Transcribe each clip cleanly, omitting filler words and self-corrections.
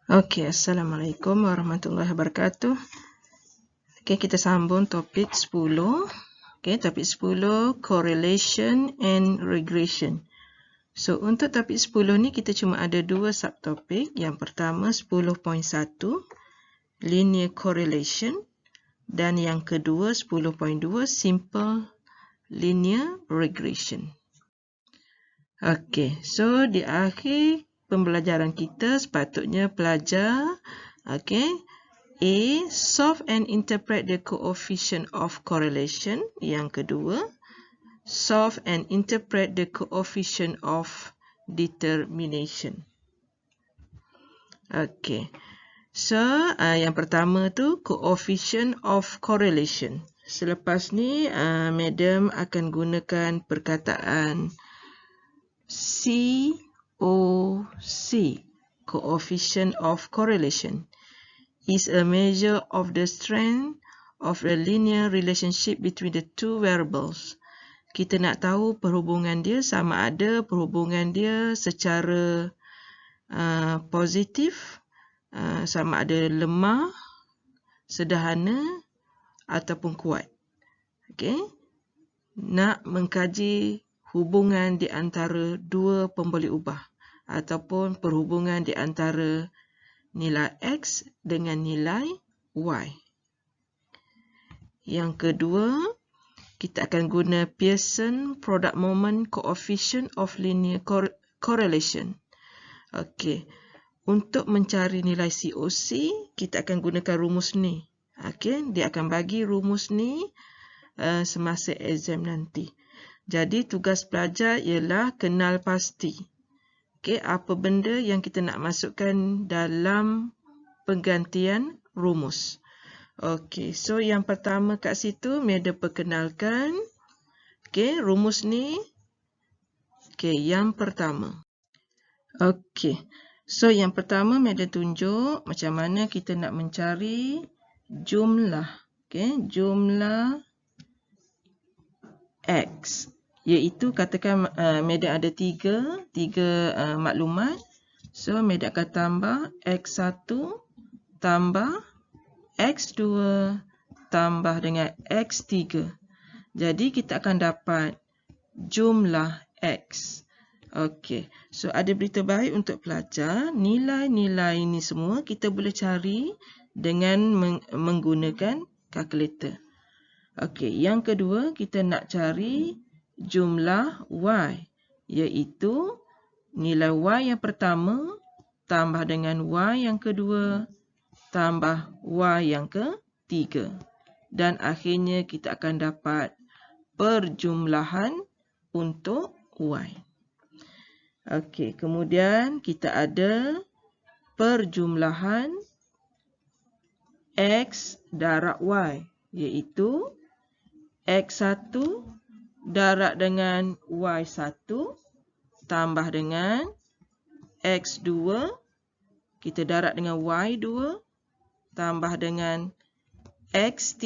Okey, Assalamualaikum warahmatullahi wabarakatuh. Okey, kita sambung topik 10. Okey, topik 10, correlation and regression. So, untuk topik 10 ni kita cuma ada dua subtopik. Yang pertama 10.1, linear correlation, dan yang kedua 10.2, simple linear regression. Okey, so di akhir pembelajaran kita sepatutnya pelajar A. Solve and interpret the coefficient of correlation. Yang kedua, solve and interpret the coefficient of determination. Okey, so yang pertama tu coefficient of correlation. Selepas ni madam akan gunakan perkataan COC, coefficient of correlation, is a measure of the strength of a linear relationship between the two variables. Kita nak tahu perhubungan dia, sama ada perhubungan dia secara positif, sama ada lemah, sederhana ataupun kuat. Okey, nak mengkaji hubungan di antara dua pemboleh ubah ataupun perhubungan di antara nilai X dengan nilai Y. Yang kedua, kita akan guna Pearson product moment coefficient of linear correlation. Okey, untuk mencari nilai COC, kita akan gunakan rumus ni. Okey, dia akan bagi rumus ni semasa exam nanti. Jadi, tugas pelajar ialah kenal pasti. Okey, apa benda yang kita nak masukkan dalam penggantian rumus. Okey, so yang pertama kat situ, madam perkenalkan. Okey, rumus ni. Okey, yang pertama. Okey, so yang pertama madam tunjuk macam mana kita nak mencari jumlah. Okey, jumlah X. Iaitu katakan madam ada tiga maklumat. So, madam akan tambah X1 tambah X2 tambah dengan X3. Jadi, kita akan dapat jumlah X. Okey, so ada berita baik untuk pelajar. Nilai-nilai ini semua kita boleh cari dengan menggunakan kalkulator. Okey, yang kedua kita nak cari jumlah Y, iaitu nilai Y yang pertama tambah dengan Y yang kedua tambah Y yang ketiga. Dan akhirnya kita akan dapat perjumlahan untuk Y. Okey, kemudian kita ada perjumlahan X darab Y, iaitu X1 darab dengan Y1 tambah dengan X2, kita darab dengan Y2 tambah dengan X3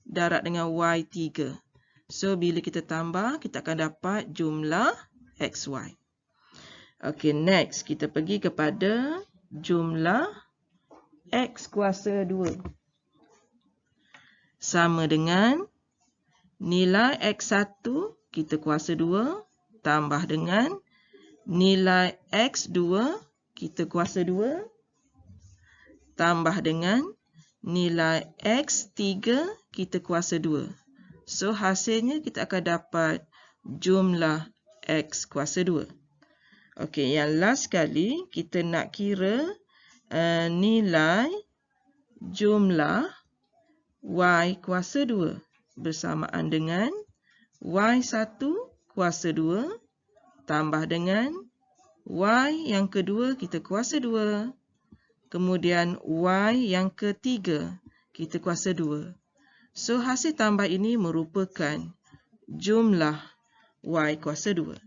darab dengan Y3. So, bila kita tambah, kita akan dapat jumlah XY. Okey, next kita pergi kepada jumlah X kuasa 2. Sama dengan nilai X1 kita kuasa 2 tambah dengan nilai X2 kita kuasa 2 tambah dengan nilai X3 kita kuasa 2. So, hasilnya kita akan dapat jumlah X kuasa 2. Okey, yang last sekali kita nak kira nilai jumlah Y kuasa 2 bersamaan dengan Y1 kuasa 2 tambah dengan Y yang kedua kita kuasa 2. Kemudian Y yang ketiga kita kuasa 2. So, hasil tambah ini merupakan jumlah Y kuasa 2.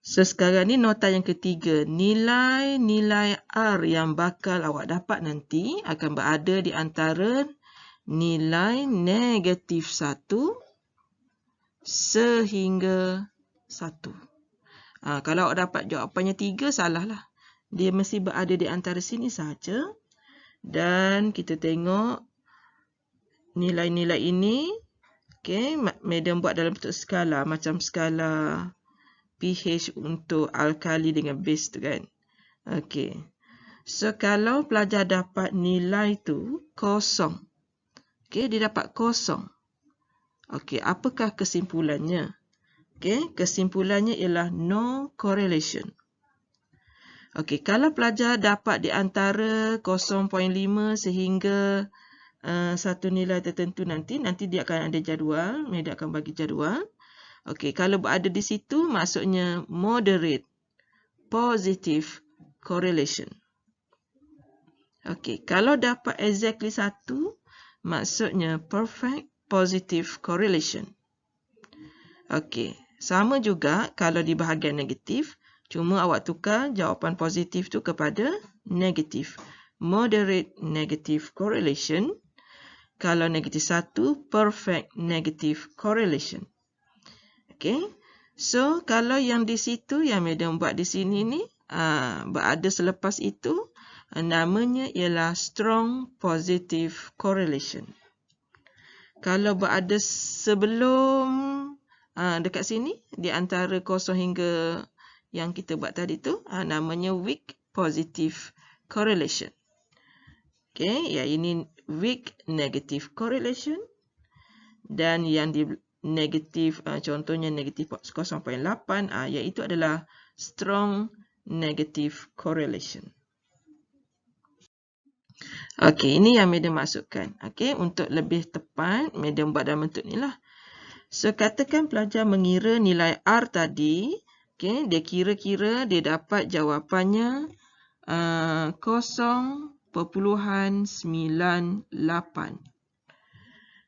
So, sekarang ni nota yang ketiga. Nilai-nilai R yang bakal awak dapat nanti akan berada di antara nilai negatif 1 sehingga 1. Kalau awak dapat jawapannya 3, salah lah. dia mesti berada di antara sini saja. Dan kita tengok nilai-nilai ini. Okay, Madam buat dalam bentuk skala, macam skala pH untuk alkali dengan base tu kan. Okay. So, kalau pelajar dapat nilai tu kosong. Okay, dia dapat kosong. Okay, apakah kesimpulannya? Okay, kesimpulannya ialah no correlation. Okay, kalau pelajar dapat di antara 0.5 sehingga satu nilai tertentu nanti dia akan ada jadual, Madam akan bagi jadual. Okey, kalau berada di situ maksudnya moderate positive correlation. Okey, kalau dapat exactly 1 maksudnya perfect positive correlation. Okey, sama juga kalau di bahagian negatif, cuma awak tukar jawapan positif tu kepada negatif. Moderate negative correlation. Kalau negatif 1, perfect negative correlation. Okay. So, kalau yang di situ, yang Madam buat di sini ni, berada selepas itu, namanya ialah strong positive correlation. Kalau berada sebelum, dekat sini, di antara 0 hingga yang kita buat tadi tu, namanya weak positive correlation. Okay, yang ini weak negative correlation. Dan yang di negatif, contohnya negatif 0.8, iaitu adalah strong negative correlation. Okay, ini yang Madam masukkan. Okay, untuk lebih tepat, Madam buat dalam bentuk ni lah. So, katakan pelajar mengira nilai R tadi. Okay, dia kira-kira dia dapat jawapannya 0.98.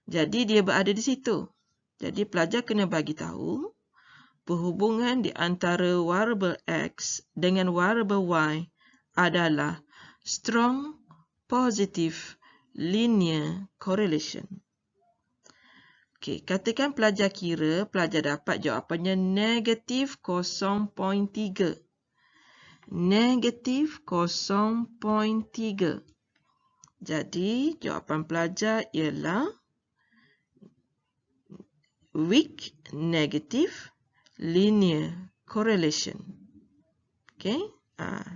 Jadi dia berada di situ. Jadi pelajar kena bagi tahu perhubungan di antara variabel X dengan variabel Y adalah strong positive linear correlation. Okey, katakan pelajar kira, pelajar dapat jawapannya negatif 0.3. Negatif 0.3. Jadi, jawapan pelajar ialah weak negative linear correlation. Okay.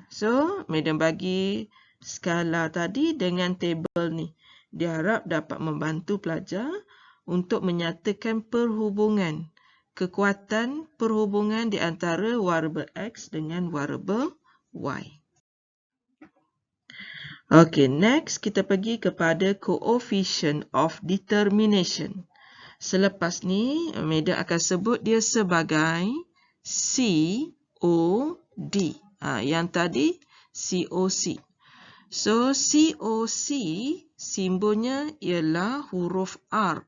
So, Madam bagi skala tadi dengan table ni. Diharap dapat membantu pelajar untuk menyatakan kekuatan perhubungan di antara variabel X dengan variabel Y. Okay, next kita pergi kepada coefficient of determination. Selepas ni, Madam akan sebut dia sebagai COD. Yang tadi COC. So, COC simbolnya ialah huruf R.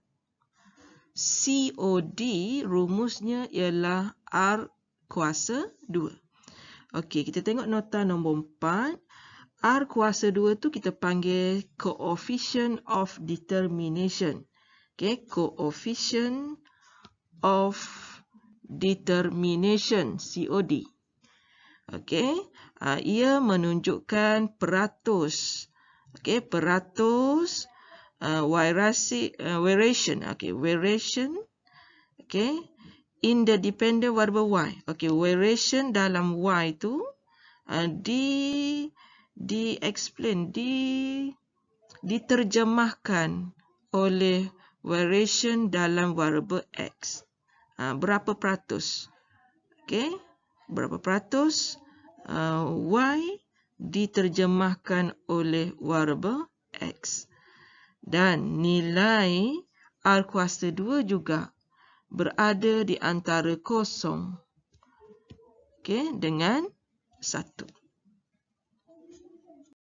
COD rumusnya ialah R kuasa 2. Okey, kita tengok nota nombor 4. R kuasa 2 tu kita panggil coefficient of determination. Okay, coefficient of determination, COD. Okay, ia menunjukkan peratus. Okay, peratus variation. Okay, variation. Okay, in the dependent variable Y. Okay, variation dalam Y tu diterjemahkan oleh variation dalam variable X. Berapa peratus? Okay, berapa peratus Y diterjemahkan oleh variable X. Dan nilai R kuasa 2 juga berada di antara 0 dengan 1.